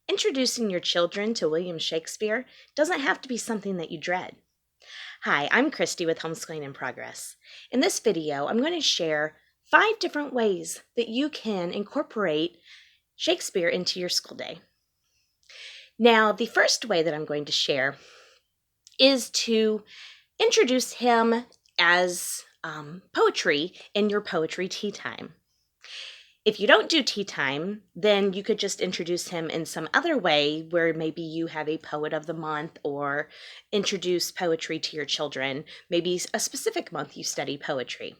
Introducing your children to William Shakespeare doesn't have to be something that you dread. Hi, I'm Christy with Homeschooling in Progress. In this video, I'm going to share 5 different ways that you can incorporate Shakespeare into your school day. Now, the first way that I'm going to share is to introduce him as poetry in your poetry tea time. If you don't do tea time, then you could just introduce him in some other way where maybe you have a poet of the month or introduce poetry to your children. Maybe a specific month you study poetry.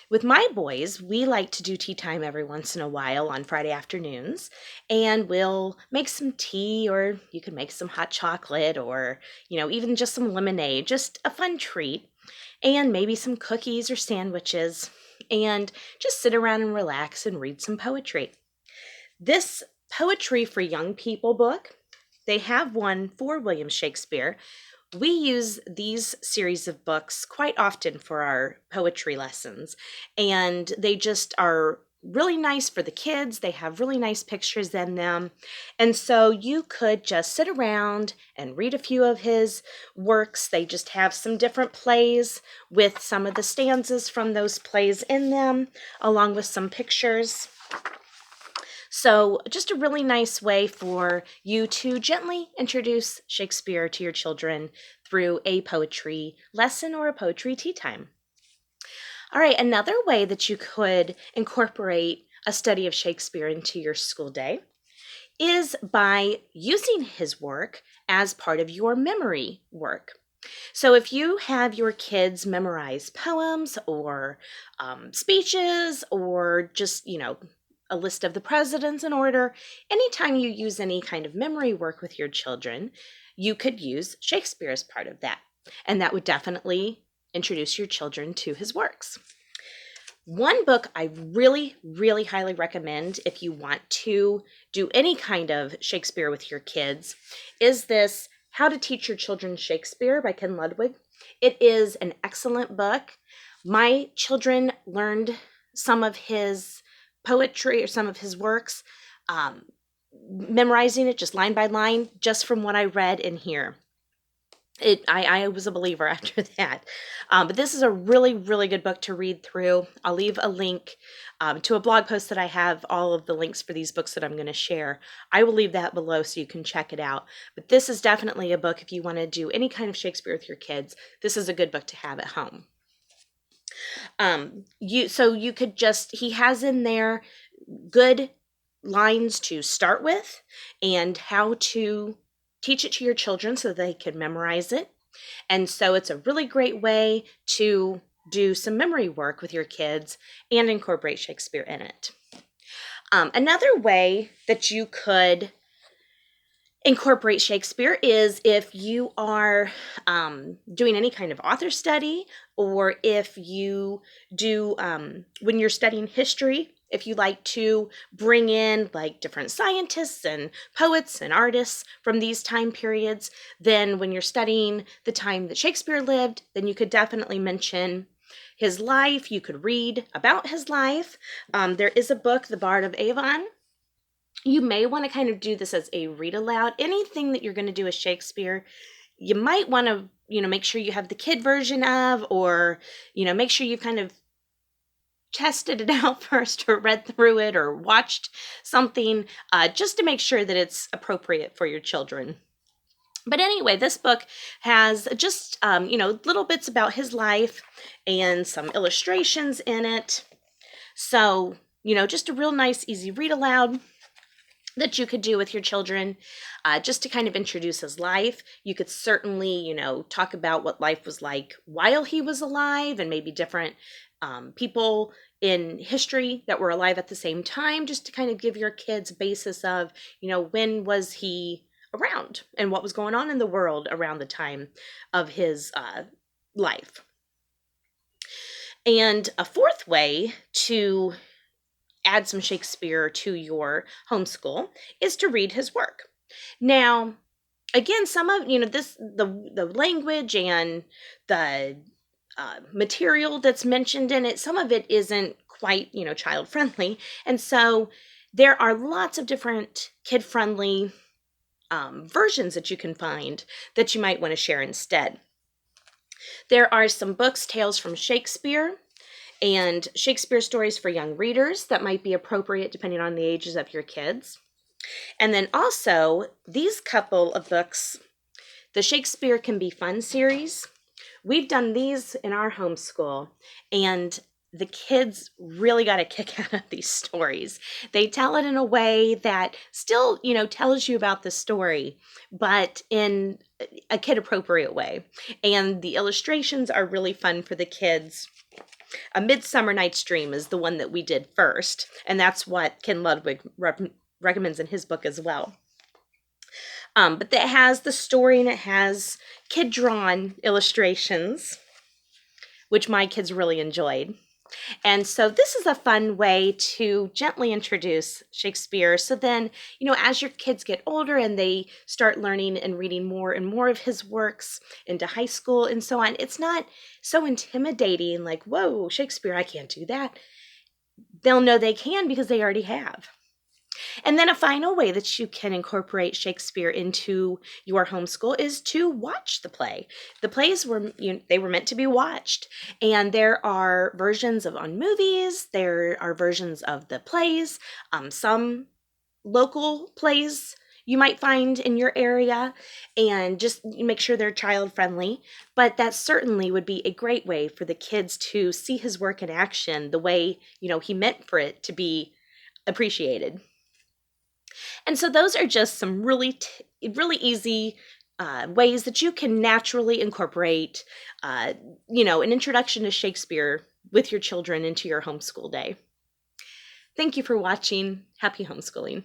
With my boys, we like to do tea time every once in a while on Friday afternoons, and we'll make some tea, or you can make some hot chocolate, or even just some lemonade, just a fun treat, and maybe some cookies or sandwiches, and just sit around and relax and read some poetry. This Poetry for Young People book, they have one for William Shakespeare. We use these series of books quite often for our poetry lessons, and they just are really nice for the kids. They have really nice pictures in them, and so you could just sit around and read a few of his works. They just have some different plays with some of the stanzas from those plays in them, along with some pictures. So just a really nice way for you to gently introduce Shakespeare to your children through a poetry lesson or a poetry tea time. All right, another way that you could incorporate a study of Shakespeare into your school day is by using his work as part of your memory work. So if you have your kids memorize poems or speeches or just, a list of the presidents in order, anytime you use any kind of memory work with your children, you could use Shakespeare as part of that. And that would definitely introduce your children to his works. One book I really, really highly recommend if you want to do any kind of Shakespeare with your kids is this How to Teach Your Children Shakespeare by Ken Ludwig. It is an excellent book. My children learned some of his poetry or some of his works, memorizing it just line by line, just from what I read in here. I was a believer after that. But this is a really, really good book to read through. I'll leave a link to a blog post that I have all of the links for these books that I'm going to share. I will leave that below so you can check it out. But this is definitely a book if you want to do any kind of Shakespeare with your kids. This is a good book to have at home. You could he has in there good lines to start with and how to teach it to your children so they can memorize it. And so it's a really great way to do some memory work with your kids and incorporate Shakespeare in it. Another way that you could incorporate Shakespeare is if you are doing any kind of author study, or if you do, when you're studying history, if you like to bring in like different scientists and poets and artists from these time periods, then when you're studying the time that Shakespeare lived, then you could definitely mention his life. You could read about his life. There is a book, The Bard of Avon. You may want to kind of do this as a read aloud. Anything that you're going to do with Shakespeare, you might want to, make sure you have the kid version of, or, make sure you kind of tested it out first or read through it or watched something just to make sure that it's appropriate for your children. But anyway, this book has just, little bits about his life and some illustrations in it. So, just a real nice, easy read aloud that you could do with your children just to kind of introduce his life. You could certainly, talk about what life was like while he was alive and maybe different people in history that were alive at the same time, just to kind of give your kids a basis of, when was he around and what was going on in the world around the time of his life. And a fourth way to add some Shakespeare to your homeschool is to read his work. Now, again, some of the language and the material that's mentioned in it, some of it isn't quite child friendly, and so There are lots of different kid-friendly versions that you can find that you might want to share instead. There are some books, Tales from Shakespeare, and Shakespeare stories for young readers that might be appropriate depending on the ages of your kids. And then also, these couple of books, the Shakespeare Can Be Fun series, we've done these in our homeschool, and the kids really got a kick out of these stories. They tell it in a way that still, tells you about the story, but in a kid-appropriate way. And the illustrations are really fun for the kids. A Midsummer Night's Dream is the one that we did first, and that's what Ken Ludwig recommends in his book as well. But that has the story, and it has kid-drawn illustrations, which my kids really enjoyed. And so this is a fun way to gently introduce Shakespeare. So then, as your kids get older and they start learning and reading more and more of his works into high school and so on, it's not so intimidating, like, whoa, Shakespeare, I can't do that. They'll know they can because they already have. And then a final way that you can incorporate Shakespeare into your homeschool is to watch the play. The plays were meant to be watched, and there are versions on movies. There are versions of the plays. Some local plays you might find in your area, and just make sure they're child friendly. But that certainly would be a great way for the kids to see his work in action the way he meant for it to be appreciated. And so those are just some really easy ways that you can naturally incorporate, an introduction to Shakespeare with your children into your homeschool day. Thank you for watching. Happy homeschooling.